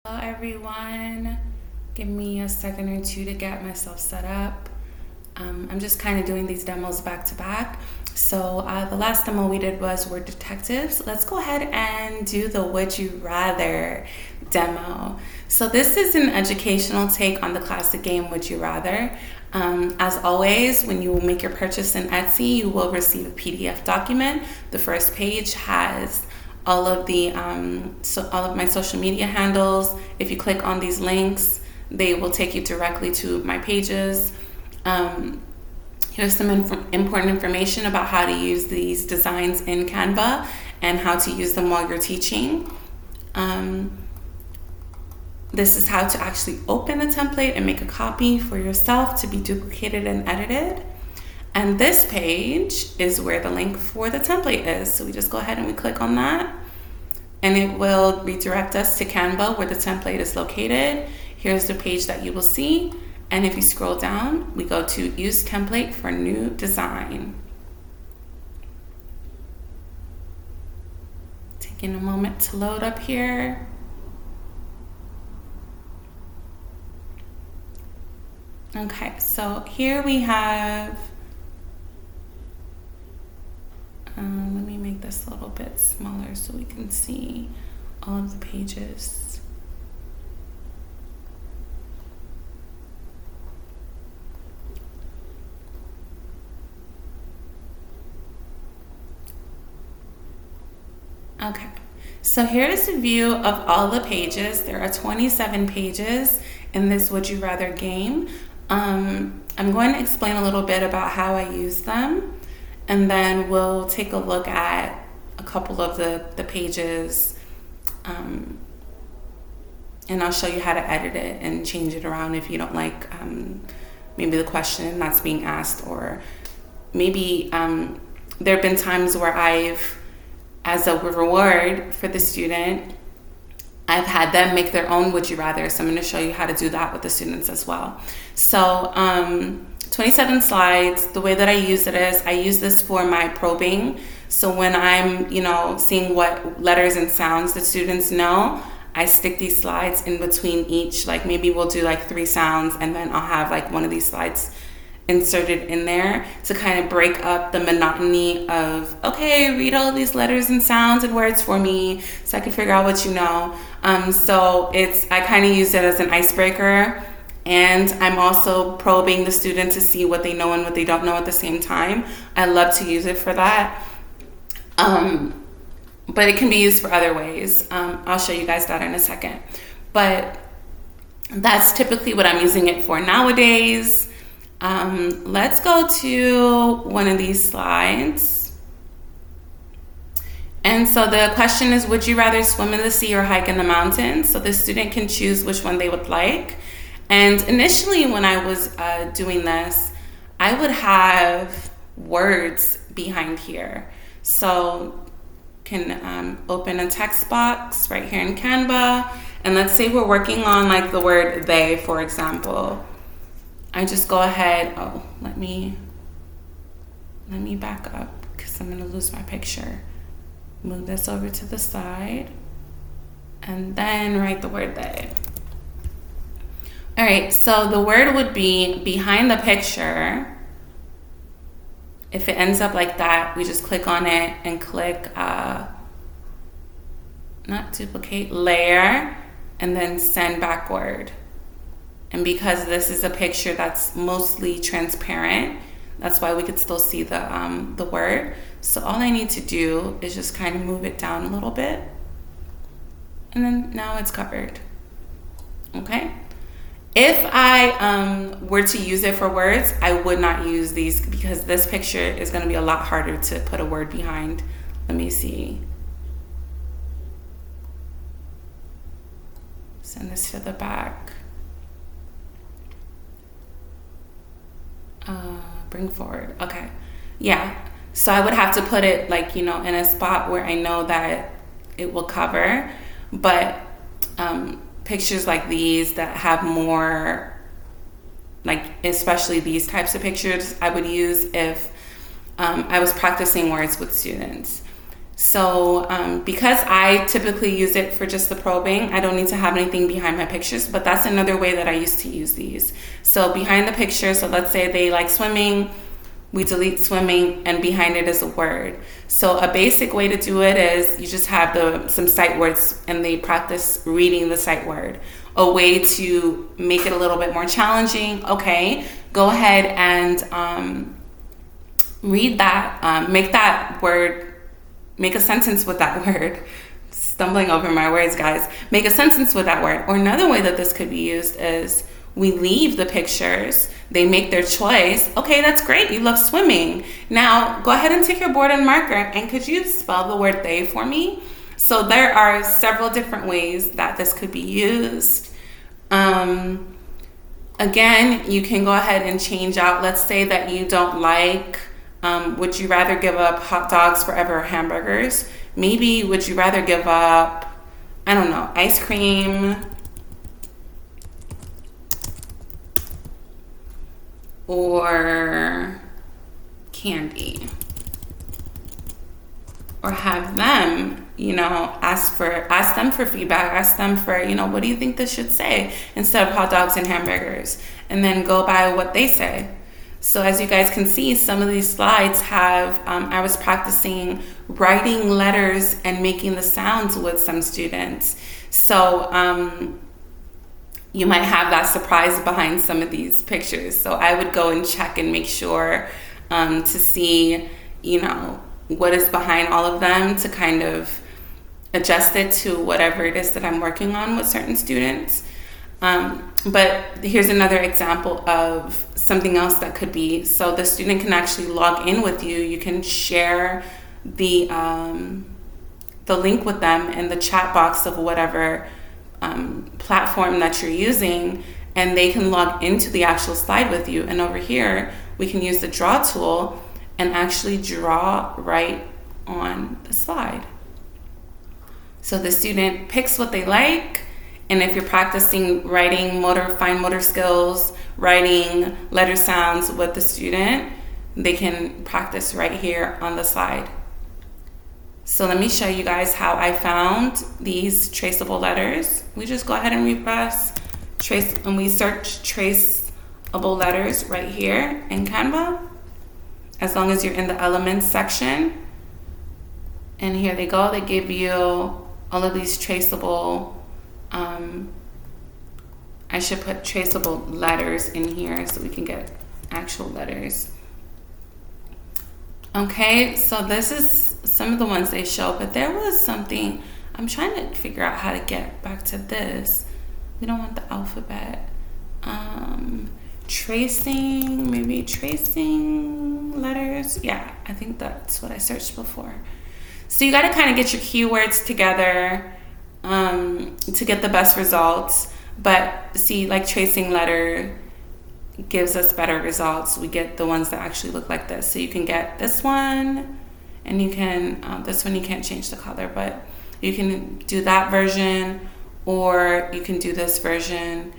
Hello everyone, give me a second or two to get myself set up. I'm just kind of doing these demos back to back. So the last demo we did was Word Detectives. Let's go ahead and do the Would You Rather demo. So this is an educational take on the classic game Would You Rather. As always, when you make your purchase in Etsy, you will receive a PDF document. The first page has all of my social media handles. If you click on these links, they will take you directly to my pages. Here's some important information about how to use these designs in Canva and how to use them while you're teaching. This is how to actually open a template and make a copy for yourself to be duplicated and edited. And this page is where the link for the template is. So we just go ahead and we click on that, and it will redirect us to Canva where the template is located. Here's the page that you will see. And if you scroll down, we go to Use Template for New Design. Taking a moment to load up here. Okay, so here we have, let me make this a little bit smaller so we can see all of the pages. Okay, so here's a view of all the pages. There are 27 pages in this Would You Rather game. I'm going to explain a little bit about how I use them, and then we'll take a look at a couple of the pages, and I'll show you how to edit it and change it around if you don't like maybe the question that's being asked, or maybe there have been times where as a reward for the student, I've had them make their own Would You Rather. So I'm going to show you how to do that with the students as well. So 27 slides. The way that I use it is I use this for my probing. So when I'm, seeing what letters and sounds the students know, I stick these slides in between each. Like maybe we'll do like 3 sounds, and then I'll have like one of these slides inserted in there to kind of break up the monotony of, okay, read all these letters and sounds and words for me so I can figure out what you know. So I kind of use it as an icebreaker, and I'm also probing the student to see what they know and what they don't know at the same time. I love to use it for that. But it can be used for other ways. I'll show you guys that in a second. But that's typically what I'm using it for nowadays. Let's go to one of these slides. And so the question is, would you rather swim in the sea or hike in the mountains? So the student can choose which one they would like. And initially when I was doing this, I would have words behind here. So can open a text box right here in Canva. And let's say we're working on like the word they, for example. I just go ahead, let me back up because I'm gonna lose my picture. Move this over to the side and then write the word they. All right, so the word would be behind the picture. If it ends up like that, we just click on it and click, not duplicate, layer, and then send backward. And because this is a picture that's mostly transparent, that's why we could still see the word. So all I need to do is just kind of move it down a little bit. And then now it's covered. Okay? If I were to use it for words, I would not use these because this picture is going to be a lot harder to put a word behind. Let me see. Send this to the back. Bring forward. Okay. Yeah. So I would have to put it like, in a spot where I know that it will cover. But pictures like these that have more, like especially these types of pictures, I would use if I was practicing words with students. So because I typically use it for just the probing, I don't need to have anything behind my pictures, but that's another way that I used to use these. So behind the picture, so let's say they like swimming, we delete swimming, and behind it is a word. So a basic way to do it is you just have some sight words and they practice reading the sight word. A way to make it a little bit more challenging, okay, go ahead and read that, make that word, make a sentence with that word. Stumbling over my words, guys. Make a sentence with that word. Or another way that this could be used is we leave the pictures, they make their choice. Okay, that's great, you love swimming. Now go ahead and take your board and marker, and could you spell the word they for me? So there are several different ways that this could be used. Again, you can go ahead and change out, let's say that you don't like, would you rather give up hot dogs forever or hamburgers? Maybe would you rather give up, I don't know, ice cream or candy? Or have them, ask them for feedback, ask them for, what do you think this should say instead of hot dogs and hamburgers? And then go by what they say. So as you guys can see, some of these slides have, I was practicing writing letters and making the sounds with some students. So you might have that surprise behind some of these pictures. So I would go and check and make sure to see, what is behind all of them, to kind of adjust it to whatever it is that I'm working on with certain students. But here's another example of something else that could be, so the student can actually log in with you. You can share the link with them in the chat box of whatever platform that you're using, and they can log into the actual slide with you. And over here, we can use the draw tool and actually draw right on the slide. So the student picks what they like, and if you're practicing writing fine motor skills, writing letter sounds with the student, they can practice right here on the slide. So let me show you guys how I found these traceable letters. We just go ahead and refresh, and we search traceable letters right here in Canva, as long as you're in the elements section. And here they go, they give you all of these traceable, I should put traceable letters in here so we can get actual letters. Okay, so this is some of the ones they show, but there was something, I'm trying to figure out how to get back to this. We don't want the alphabet. Maybe tracing letters. Yeah, I think that's what I searched before. So you got to kind of get your keywords together to get the best results. But see, like tracing letter gives us better results. We get the ones that actually look like this. So you can get this one, and you can, this one you can't change the color, but you can do that version, or you can do this version.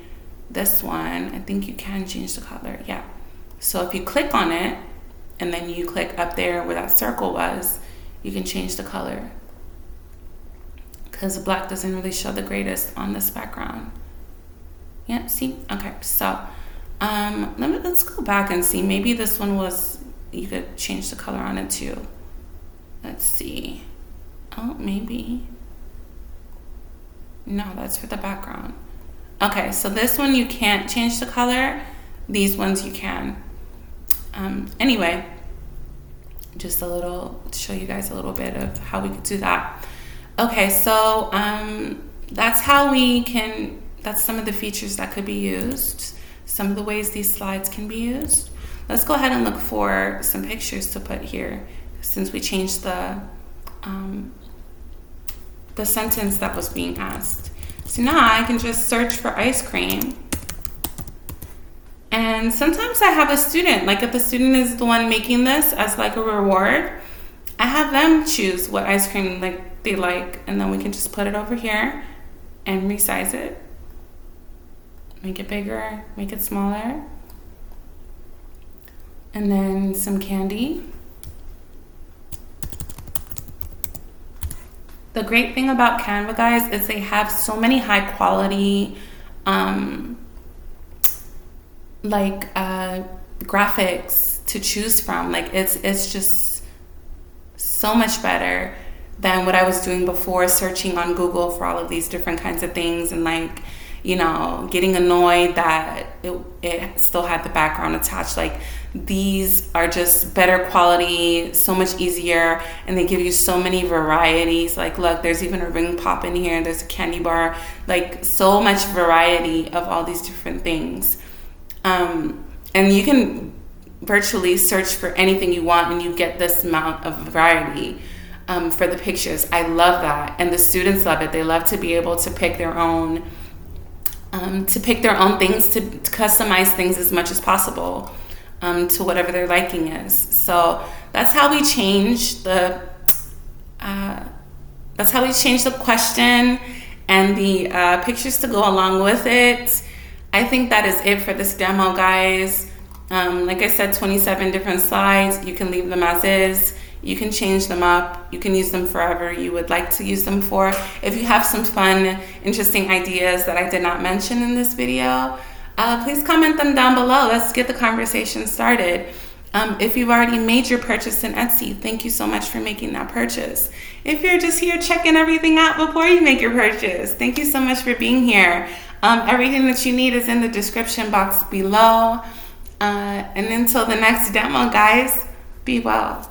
This one, I think you can change the color, yeah. So if you click on it, and then you click up there where that circle was, you can change the color, because black doesn't really show the greatest on this background. Yeah, see? Okay, so let's go back and see. Maybe this one was, you could change the color on it too. Let's see. Oh, maybe. No, that's for the background. Okay, so this one you can't change the color. These ones you can. Anyway, just a little, to show you guys a little bit of how we could do that. Okay, so that's how we can, that's some of the features that could be used, some of the ways these slides can be used. Let's go ahead and look for some pictures to put here, since we changed the sentence that was being asked. So now I can just search for ice cream. And sometimes I have a student, like if the student is the one making this as like a reward, I have them choose what ice cream they like, and then we can just put it over here and resize it. Make it bigger, make it smaller. And then some candy. The great thing about Canva, guys, is they have so many high quality graphics to choose from. Like it's just so much better than what I was doing before, searching on Google for all of these different kinds of things, and like, you know, getting annoyed that it still had the background attached. Like, these are just better quality, so much easier, and they give you so many varieties. Like, look, there's even a ring pop in here, there's a candy bar, like so much variety of all these different things. And you can virtually search for anything you want and you get this amount of variety for the pictures. I love that, and the students love it. They love to be able to pick their own things, to customize things as much as possible to whatever their liking is. So that's how we change the question and the pictures to go along with it. I think that is it for this demo, guys. Like I said, 27 different slides. You can leave them as is. You can change them up. You can use them forever you would like to use them for. If you have some fun, interesting ideas that I did not mention in this video, please comment them down below. Let's get the conversation started. If you've already made your purchase in Etsy, thank you so much for making that purchase. If you're just here checking everything out before you make your purchase, thank you so much for being here. Everything that you need is in the description box below. And until the next demo, guys, be well.